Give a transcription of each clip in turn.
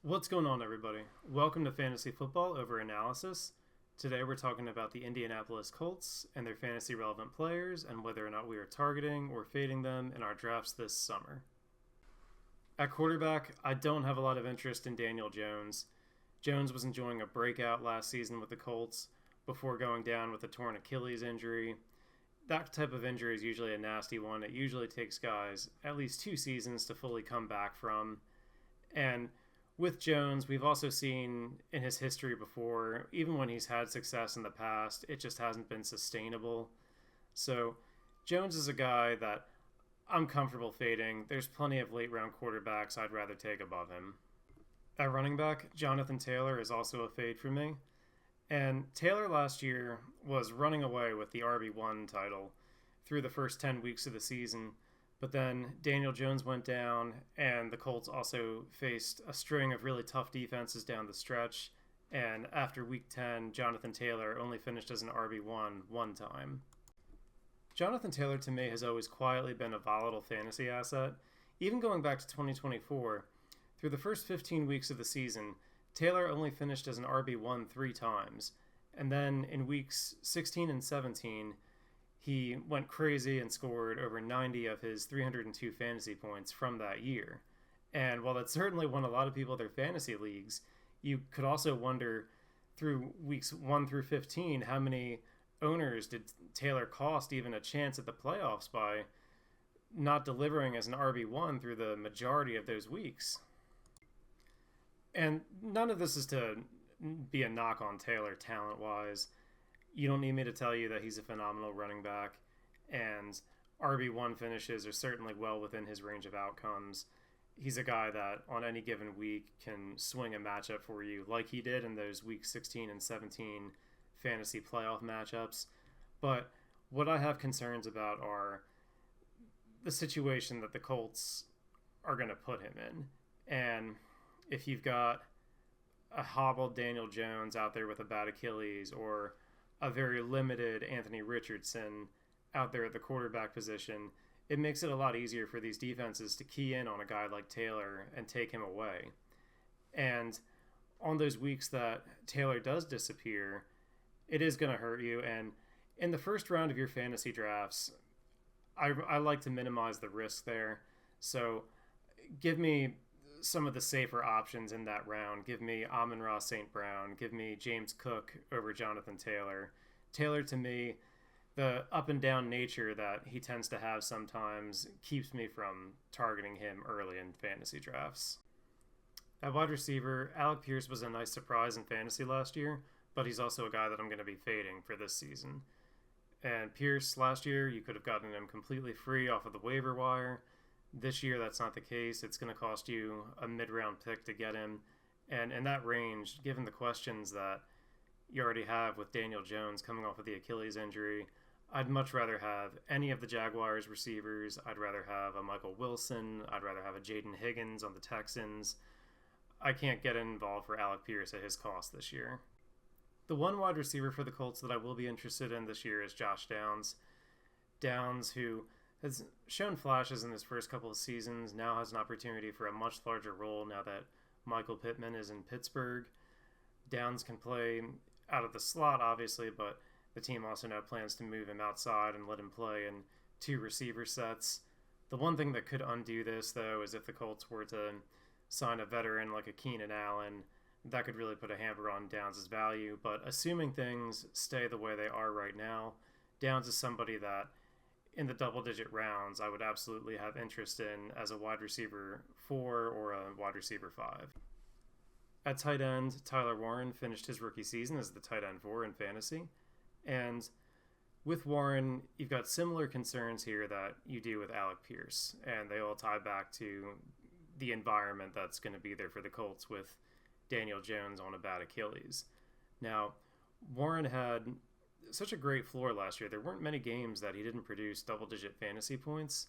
What's going on, everybody? Welcome to Fantasy Football Over Analysis. Today we're talking about the Indianapolis Colts and their fantasy relevant players and whether or not we are targeting or fading them in our drafts this summer. At quarterback, I don't have a lot of interest in Daniel Jones. Jones was enjoying a breakout last season with the Colts before going down with a torn Achilles injury. That type of injury is usually a nasty one. It usually takes guys at least 2 seasons to fully come back from. And with Jones, we've also seen in his history before, even when he's had success in the past, it just hasn't been sustainable. So Jones is a guy that I'm comfortable fading. There's plenty of late round quarterbacks I'd rather take above him. At running back, Jonathan Taylor is also a fade for me. And Taylor last year was running away with the RB1 title through the first 10 weeks of the season. But then Daniel Jones went down, and the Colts also faced a string of really tough defenses down the stretch. And after week 10, Jonathan Taylor only finished as an RB1 one time. Jonathan Taylor, to me, has always quietly been a volatile fantasy asset. Even going back to 2024, through the first 15 weeks of the season, Taylor only finished as an RB1 3 times. And then in weeks 16 and 17, he went crazy and scored over 90 of his 302 fantasy points from that year. And while that certainly won a lot of people their fantasy leagues, you could also wonder through weeks 1 through 15 how many owners did Taylor cost even a chance at the playoffs by not delivering as an RB1 through the majority of those weeks. And none of this is to be a knock on Taylor talent-wise. You don't need me to tell you that he's a phenomenal running back, and RB1 finishes are certainly well within his range of outcomes. He's a guy that on any given week can swing a matchup for you like he did in those week 16 and 17 fantasy playoff matchups. But what I have concerns about are the situation that the Colts are going to put him in. And if you've got a hobbled Daniel Jones out there with a bad Achilles, or a very limited Anthony Richardson out there at the quarterback position, it makes it a lot easier for these defenses to key in on a guy like Taylor and take him away. And on those weeks that Taylor does disappear, it is going to hurt you. And in the first round of your fantasy drafts, I like to minimize the risk there. So give me some of the safer options in that round. Give me Amon-Ra St. Brown. Give me James Cook over Jonathan Taylor. Taylor, to me, the up and down nature that he tends to have sometimes keeps me from targeting him early in fantasy drafts. At wide receiver, Alec Pierce was a nice surprise in fantasy last year, but he's also a guy that I'm going to be fading for this season. And Pierce, last year, you could have gotten him completely free off of the waiver wire. This year, that's not the case. It's going to cost you a mid-round pick to get him. And in that range, given the questions that you already have with Daniel Jones coming off of the Achilles injury, I'd much rather have any of the Jaguars receivers. I'd rather have a Michael Wilson. I'd rather have a Jaden Higgins on the Texans. I can't get involved for Alec Pierce at his cost this year. The one wide receiver for the Colts that I will be interested in this year is Josh Downs. Downs, who has shown flashes in his first couple of seasons, now has an opportunity for a much larger role now that Michael Pittman is in Pittsburgh. Downs can play out of the slot, obviously, but the team also now plans to move him outside and let him play in 2 receiver sets. The one thing that could undo this, though, is if the Colts were to sign a veteran like a Keenan Allen. That could really put a hamper on Downs' value. But assuming things stay the way they are right now, Downs is somebody that in the double-digit rounds, I would absolutely have interest in as a wide receiver 4 or a wide receiver 5. At tight end, Tyler Warren finished his rookie season as the tight end 4 in fantasy. And with Warren, you've got similar concerns here that you do with Alec Pierce. And they all tie back to the environment that's going to be there for the Colts with Daniel Jones on a bad Achilles. Now, Warren had such a great floor last year. There weren't many games that he didn't produce double-digit fantasy points.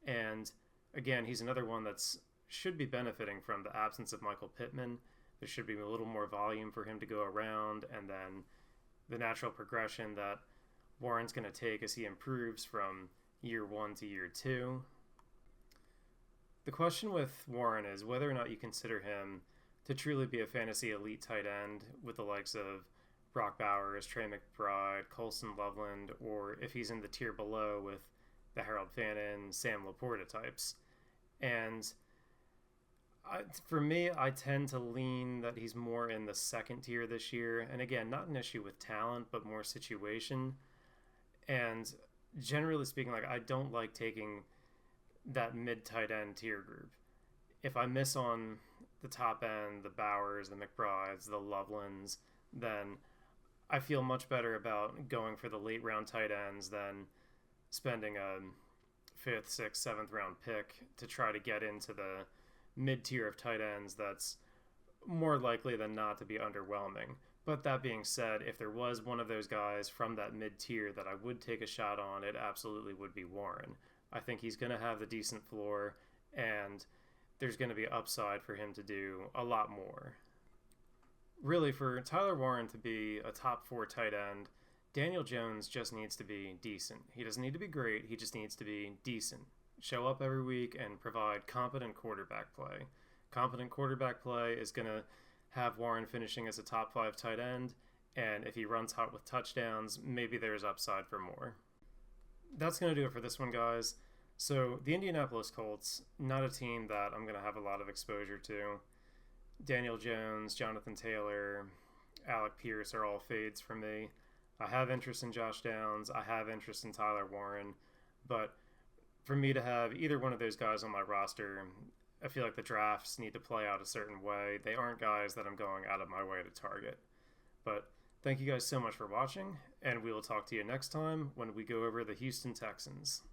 And again, he's another one that's should be benefiting from the absence of Michael Pittman. There should be a little more volume for him to go around, and then the natural progression that Warren's going to take as he improves from year 1 to year 2. The question with Warren is whether or not you consider him to truly be a fantasy elite tight end with the likes of Brock Bowers, Trey McBride, Colson Loveland, or if he's in the tier below with the Harold Fannin, Sam Laporta types. And for me, I tend to lean that he's more in the second tier this year. And again, not an issue with talent, but more situation. And generally speaking, like, I don't like taking that mid tight end tier group. If I miss on the top end, the Bowers, the McBrides, the Lovelands, then I feel much better about going for the late round tight ends than spending a 5th, 6th, 7th round pick to try to get into the mid tier of tight ends. That's more likely than not to be underwhelming. But that being said, if there was one of those guys from that mid tier that I would take a shot on, it absolutely would be Warren. I think he's going to have the decent floor, and there's going to be upside for him to do a lot more. Really, for Tyler Warren to be a top 4 tight end, Daniel Jones just needs to be decent. He doesn't need to be great, he just needs to be decent. Show up every week and provide competent quarterback play. Competent quarterback play is going to have Warren finishing as a top 5 tight end, and if he runs hot with touchdowns, maybe there's upside for more. That's going to do it for this one, guys. So, the Indianapolis Colts, not a team that I'm going to have a lot of exposure to. Daniel Jones, Jonathan Taylor, Alec Pierce are all fades for me. I have interest in Josh Downs. I have interest in Tyler Warren. But for me to have either one of those guys on my roster, I feel like the drafts need to play out a certain way. They aren't guys that I'm going out of my way to target. But thank you guys so much for watching, and we will talk to you next time when we go over the Houston Texans.